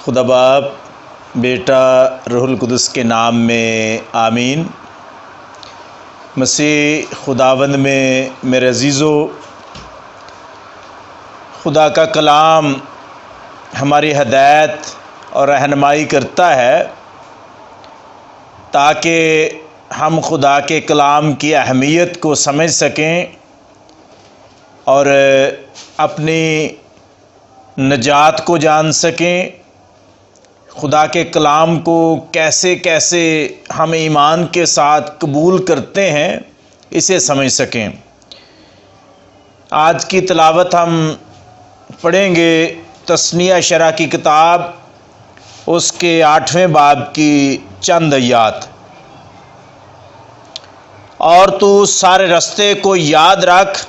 خدا باپ، بیٹا، روح القدس کے نام میں آمین۔ مسیح خداوند میں میرے عزیزو، خدا کا کلام ہماری ہدایت اور رہنمائی کرتا ہے تاکہ ہم خدا کے کلام کی اہمیت کو سمجھ سکیں اور اپنی نجات کو جان سکیں، خدا کے کلام کو کیسے کیسے ہم ایمان کے ساتھ قبول کرتے ہیں اسے سمجھ سکیں۔ آج کی تلاوت ہم پڑھیں گے تثنیہ شرح کی کتاب، اس کے 8ویں باب کی چند آیات۔ اور تو اس سارے رستے کو یاد رکھ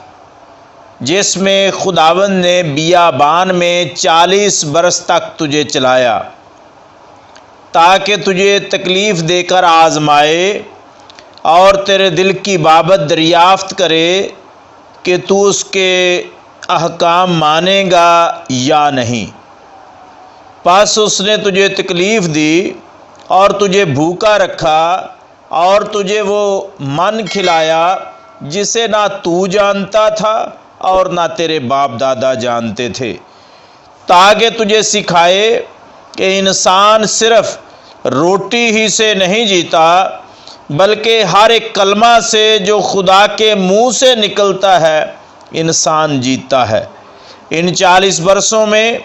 جس میں خداوند نے بیابان میں 40 برس تک تجھے چلایا، تاکہ تجھے تکلیف دے کر آزمائے اور تیرے دل کی بابت دریافت کرے کہ تو اس کے احکام مانے گا یا نہیں۔ پس اس نے تجھے تکلیف دی اور تجھے بھوکا رکھا اور تجھے وہ من کھلایا جسے نہ تو جانتا تھا اور نہ تیرے باپ دادا جانتے تھے، تاکہ تجھے سکھائے کہ انسان صرف روٹی ہی سے نہیں جیتا بلکہ ہر ایک کلمہ سے جو خدا کے منہ سے نکلتا ہے انسان جیتا ہے۔ ان 40 برسوں میں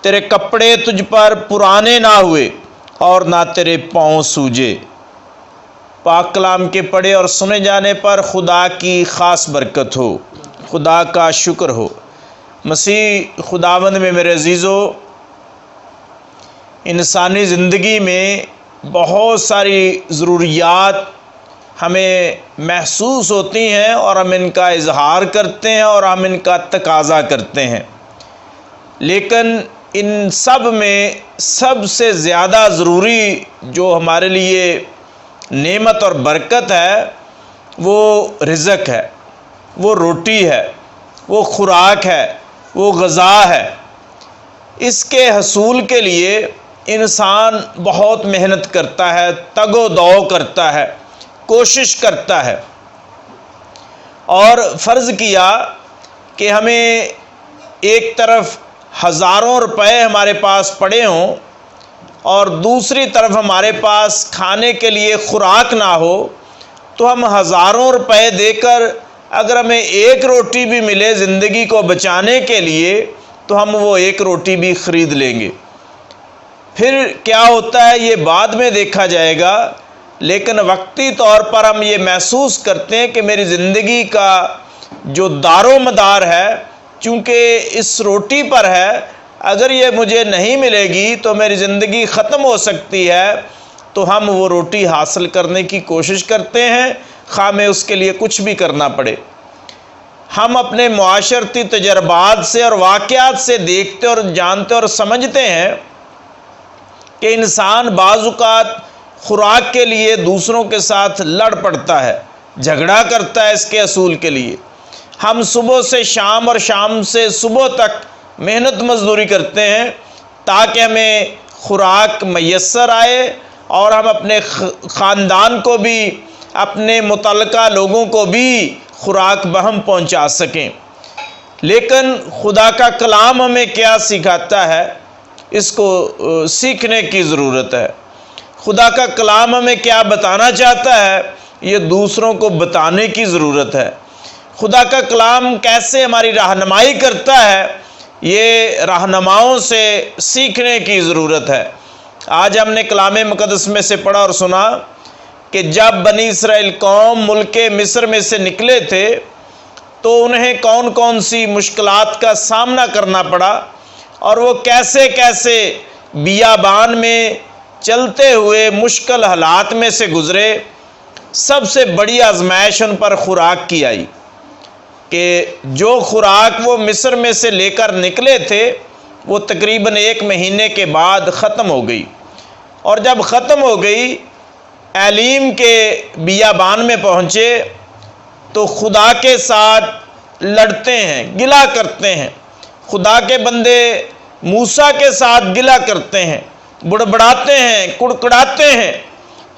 تیرے کپڑے تجھ پر پرانے نہ ہوئے اور نہ تیرے پاؤں سوجے۔ پاک کلام کے پڑھے اور سنے جانے پر خدا کی خاص برکت ہو، خدا کا شکر ہو۔ مسیح خداوند میں میرے عزیزو، انسانی زندگی میں بہت ساری ضروریات ہمیں محسوس ہوتی ہیں اور ہم ان کا اظہار کرتے ہیں اور ہم ان کا تقاضا کرتے ہیں، لیکن ان سب میں سب سے زیادہ ضروری جو ہمارے لیے نعمت اور برکت ہے وہ رزق ہے، وہ روٹی ہے، وہ خوراک ہے، وہ غذا ہے۔ اس کے حصول کے لیے انسان بہت محنت کرتا ہے، تگ و دو کرتا ہے، کوشش کرتا ہے، اور فرض کیا کہ ہمیں ایک طرف ہزاروں روپے ہمارے پاس پڑے ہوں اور دوسری طرف ہمارے پاس کھانے کے لیے خوراک نہ ہو، تو ہم ہزاروں روپے دے کر اگر ہمیں ایک روٹی بھی ملے زندگی کو بچانے کے لیے تو ہم وہ ایک روٹی بھی خرید لیں گے۔ پھر کیا ہوتا ہے یہ بعد میں دیکھا جائے گا، لیکن وقتی طور پر ہم یہ محسوس کرتے ہیں کہ میری زندگی کا جو دار و مدار ہے چونکہ اس روٹی پر ہے، اگر یہ مجھے نہیں ملے گی تو میری زندگی ختم ہو سکتی ہے، تو ہم وہ روٹی حاصل کرنے کی کوشش کرتے ہیں، خواہ میں اس کے لیے کچھ بھی کرنا پڑے۔ ہم اپنے معاشرتی تجربات سے اور واقعات سے دیکھتے اور جانتے اور سمجھتے ہیں کہ انسان بعض اوقات خوراک کے لیے دوسروں کے ساتھ لڑ پڑتا ہے، جھگڑا کرتا ہے اس کے حصول کے لیے۔ ہم صبح سے شام اور شام سے صبح تک محنت مزدوری کرتے ہیں تاکہ ہمیں خوراک میسر آئے اور ہم اپنے خاندان کو بھی، اپنے متعلقہ لوگوں کو بھی خوراک بہم پہنچا سکیں۔ لیکن خدا کا کلام ہمیں کیا سکھاتا ہے، اس کو سیکھنے کی ضرورت ہے۔ خدا کا کلام ہمیں کیا بتانا چاہتا ہے، یہ دوسروں کو بتانے کی ضرورت ہے۔ خدا کا کلام کیسے ہماری رہنمائی کرتا ہے، یہ رہنماؤں سے سیکھنے کی ضرورت ہے۔ آج ہم نے کلام مقدس میں سے پڑھا اور سنا کہ جب بنی اسرائیل قوم ملک مصر میں سے نکلے تھے تو انہیں کون کون سی مشکلات کا سامنا کرنا پڑا اور وہ کیسے کیسے بیابان میں چلتے ہوئے مشکل حالات میں سے گزرے۔ سب سے بڑی آزمائش ان پر خوراک کی آئی کہ جو خوراک وہ مصر میں سے لے کر نکلے تھے وہ تقریباً 1 مہینے کے بعد ختم ہو گئی، اور جب ختم ہو گئی ایلیم کے بیابان میں پہنچے تو خدا کے ساتھ لڑتے ہیں، گلہ کرتے ہیں۔ خدا کے بندے موسیٰ کے ساتھ گلہ کرتے ہیں بڑبڑاتے ہیں، کڑکڑاتے ہیں،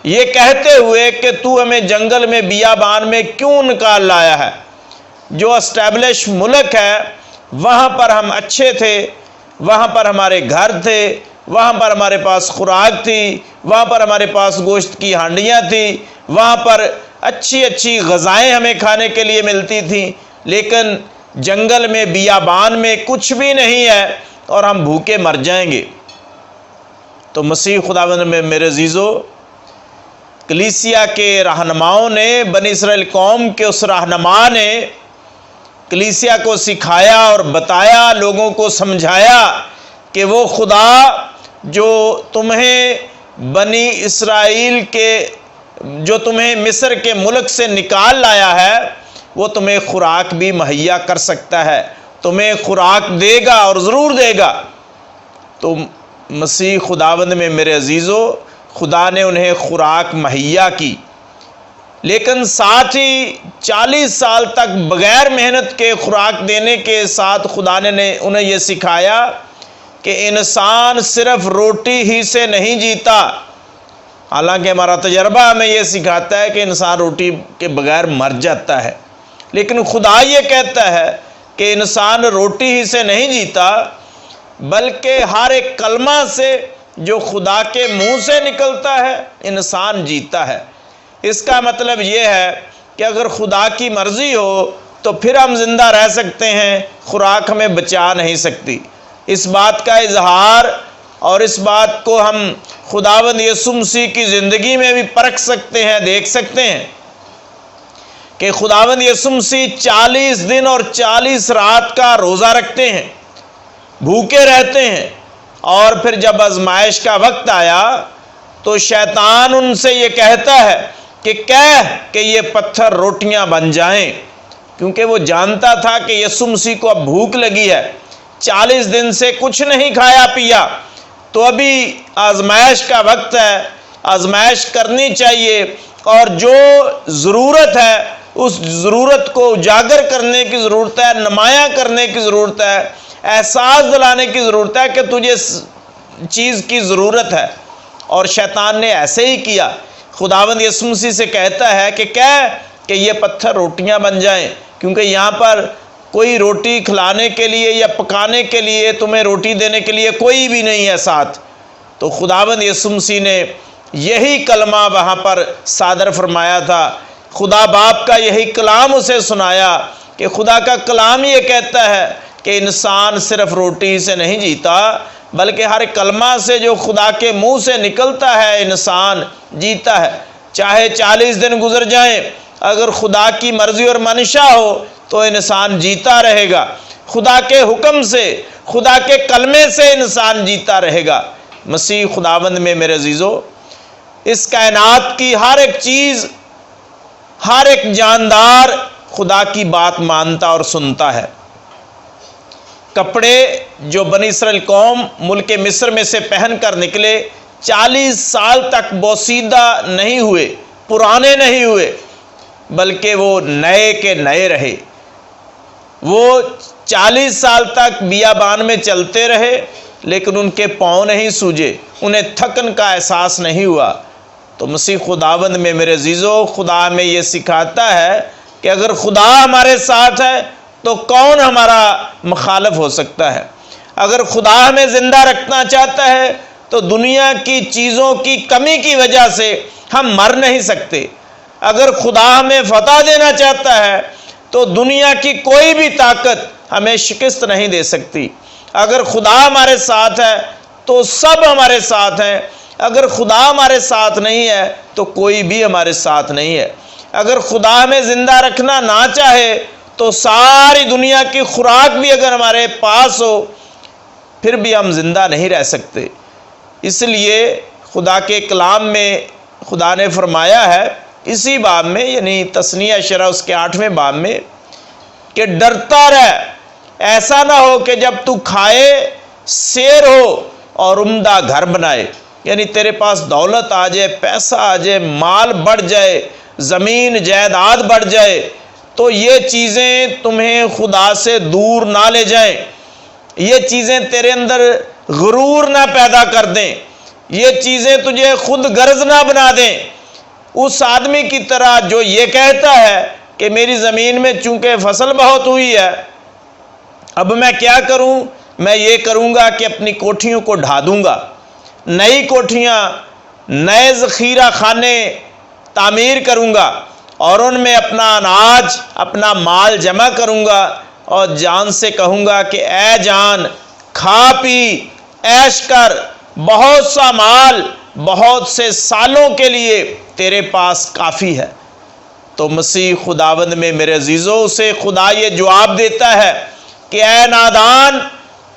یہ کہتے ہوئے کہ تو ہمیں جنگل میں بیابان میں کیوں نکال لایا ہے؟ جو اسٹیبلش ملک ہے وہاں پر ہم اچھے تھے، وہاں پر ہمارے گھر تھے، وہاں پر ہمارے پاس خوراک تھی، وہاں پر ہمارے پاس گوشت کی ہانڈیاں تھیں، وہاں پر اچھی اچھی غذائیں ہمیں کھانے کے لیے ملتی تھیں، لیکن جنگل میں بیابان میں کچھ بھی نہیں ہے اور ہم بھوکے مر جائیں گے۔ تو مسیح خداوند میں میرے عزیزو، کلیسیا کے رہنماؤں نے، بنی اسرائیل قوم کے اس رہنما نے کلیسیا کو سکھایا اور بتایا، لوگوں کو سمجھایا کہ وہ خدا جو تمہیں بنی اسرائیل کے، جو تمہیں مصر کے ملک سے نکال لایا ہے، وہ تمہیں خوراک بھی مہیا کر سکتا ہے، تمہیں خوراک دے گا اور ضرور دے گا۔ تو مسیح خداوند میں میرے عزیزو، خدا نے انہیں خوراک مہیا کی، لیکن ساتھ ہی 40 سال تک بغیر محنت کے خوراک دینے کے ساتھ خدا نے انہیں یہ سکھایا کہ انسان صرف روٹی ہی سے نہیں جیتا۔ حالانکہ ہمارا تجربہ ہمیں یہ سکھاتا ہے کہ انسان روٹی کے بغیر مر جاتا ہے، لیکن خدا یہ کہتا ہے کہ انسان روٹی ہی سے نہیں جیتا، بلکہ ہر ایک کلمہ سے جو خدا کے منہ سے نکلتا ہے انسان جیتا ہے۔ اس کا مطلب یہ ہے کہ اگر خدا کی مرضی ہو تو پھر ہم زندہ رہ سکتے ہیں، خوراک ہمیں بچا نہیں سکتی۔ اس بات کا اظہار اور اس بات کو ہم خداوند یسوع مسیح کی زندگی میں بھی پرکھ سکتے ہیں، دیکھ سکتے ہیں کہ خداوند یسوع مسیح 40 دن اور 40 رات کا روزہ رکھتے ہیں، بھوکے رہتے ہیں، اور پھر جب آزمائش کا وقت آیا تو شیطان ان سے یہ کہتا ہے کہ کہہ کہ یہ پتھر روٹیاں بن جائیں، کیونکہ وہ جانتا تھا کہ یسوع مسیح کو اب بھوک لگی ہے، 40 دن سے کچھ نہیں کھایا پیا، تو ابھی آزمائش کا وقت ہے، آزمائش کرنی چاہیے، اور جو ضرورت ہے اس ضرورت کو اجاگر کرنے کی ضرورت ہے، نمایاں کرنے کی ضرورت ہے، احساس دلانے کی ضرورت ہے کہ تجھے چیز کی ضرورت ہے۔ اور شیطان نے ایسے ہی کیا، خداوند یسوع مسیح سے کہتا ہے کہ کہہ کہ یہ پتھر روٹیاں بن جائیں، کیونکہ یہاں پر کوئی روٹی کھلانے کے لیے یا پکانے کے لیے، تمہیں روٹی دینے کے لیے کوئی بھی نہیں ہے ساتھ۔ تو خداوند یسوع مسیح نے یہی کلمہ وہاں پر صادر فرمایا تھا، خدا باپ کا یہی کلام اسے سنایا کہ خدا کا کلام یہ کہتا ہے کہ انسان صرف روٹی سے نہیں جیتا، بلکہ ہر کلمہ سے جو خدا کے منہ سے نکلتا ہے انسان جیتا ہے۔ چاہے 40 دن گزر جائیں، اگر خدا کی مرضی اور منشا ہو تو انسان جیتا رہے گا، خدا کے حکم سے، خدا کے کلمے سے انسان جیتا رہے گا۔ مسیح خداوند میں میرے عزیزو، اس کائنات کی ہر ایک چیز، ہر ایک جاندار خدا کی بات مانتا اور سنتا ہے۔ کپڑے جو بنی اسرائیل قوم ملک مصر میں سے پہن کر نکلے، 40 سال تک بوسیدہ نہیں ہوئے، پرانے نہیں ہوئے، بلکہ وہ نئے کے نئے رہے۔ وہ 40 سال تک بیابان میں چلتے رہے، لیکن ان کے پاؤں نہیں سوجے، انہیں تھکن کا احساس نہیں ہوا۔ تو مسیح خداوند میں میرے عزیزو، خدا ہمیں یہ سکھاتا ہے کہ اگر خدا ہمارے ساتھ ہے تو کون ہمارا مخالف ہو سکتا ہے؟ اگر خدا ہمیں زندہ رکھنا چاہتا ہے تو دنیا کی چیزوں کی کمی کی وجہ سے ہم مر نہیں سکتے۔ اگر خدا ہمیں فتح دینا چاہتا ہے تو دنیا کی کوئی بھی طاقت ہمیں شکست نہیں دے سکتی۔ اگر خدا ہمارے ساتھ ہے تو سب ہمارے ساتھ ہیں، اگر خدا ہمارے ساتھ نہیں ہے تو کوئی بھی ہمارے ساتھ نہیں ہے۔ اگر خدا ہمیں زندہ رکھنا نہ چاہے تو ساری دنیا کی خوراک بھی اگر ہمارے پاس ہو پھر بھی ہم زندہ نہیں رہ سکتے۔ اس لیے خدا کے کلام میں خدا نے فرمایا ہے، اسی باب میں، یعنی تثنیہ شرح اس کے 8ویں باب میں، کہ ڈرتا رہ، ایسا نہ ہو کہ جب تو کھائے سیر ہو اور عمدہ گھر بنائے، یعنی تیرے پاس دولت آ جائے، پیسہ آ جائے، مال بڑھ جائے، زمین جائیداد بڑھ جائے، تو یہ چیزیں تمہیں خدا سے دور نہ لے جائیں، یہ چیزیں تیرے اندر غرور نہ پیدا کر دیں، یہ چیزیں تجھے خود غرض نہ بنا دیں، اس آدمی کی طرح جو یہ کہتا ہے کہ میری زمین میں چونکہ فصل بہت ہوئی ہے، اب میں کیا کروں؟ میں یہ کروں گا کہ اپنی کوٹھیوں کو ڈھا دوں گا، نئی کوٹھیاں، نئے ذخیرہ خانے تعمیر کروں گا، اور ان میں اپنا اناج، اپنا مال جمع کروں گا، اور جان سے کہوں گا کہ اے جان، کھا پی، عیش کر، بہت سا مال بہت سے سالوں کے لیے تیرے پاس کافی ہے۔ تو مسیح خداوند میں میرے عزیزوں سے خدا یہ جواب دیتا ہے کہ اے نادان،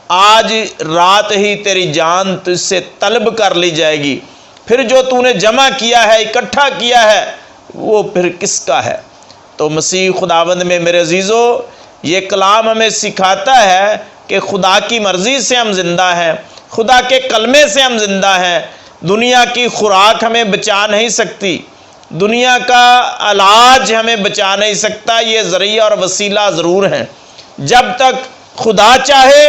آج رات ہی تیری جان تجھ سے طلب کر لی جائے گی، پھر جو تو نے جمع کیا ہے، اکٹھا کیا ہے، وہ پھر کس کا ہے؟ تو مسیح خداوند میں میرے عزیزوں یہ کلام ہمیں سکھاتا ہے کہ خدا کی مرضی سے ہم زندہ ہیں، خدا کے کلمے سے ہم زندہ ہیں۔ دنیا کی خوراک ہمیں بچا نہیں سکتی، دنیا کا علاج ہمیں بچا نہیں سکتا، یہ ذریعہ اور وسیلہ ضرور ہیں۔ جب تک خدا چاہے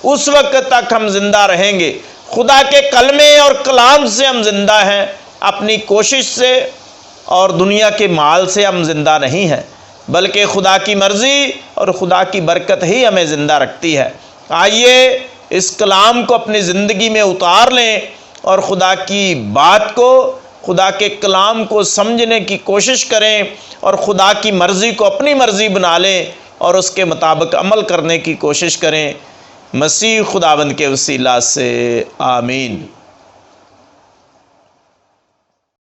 اس وقت تک ہم زندہ رہیں گے۔ خدا کے کلمے اور کلام سے ہم زندہ ہیں، اپنی کوشش سے اور دنیا کے مال سے ہم زندہ نہیں ہیں، بلکہ خدا کی مرضی اور خدا کی برکت ہی ہمیں زندہ رکھتی ہے۔ آئیے اس کلام کو اپنی زندگی میں اتار لیں اور خدا کی بات کو، خدا کے کلام کو سمجھنے کی کوشش کریں، اور خدا کی مرضی کو اپنی مرضی بنا لیں اور اس کے مطابق عمل کرنے کی کوشش کریں۔ مسیح خداوند کے وسیلہ سے آمین۔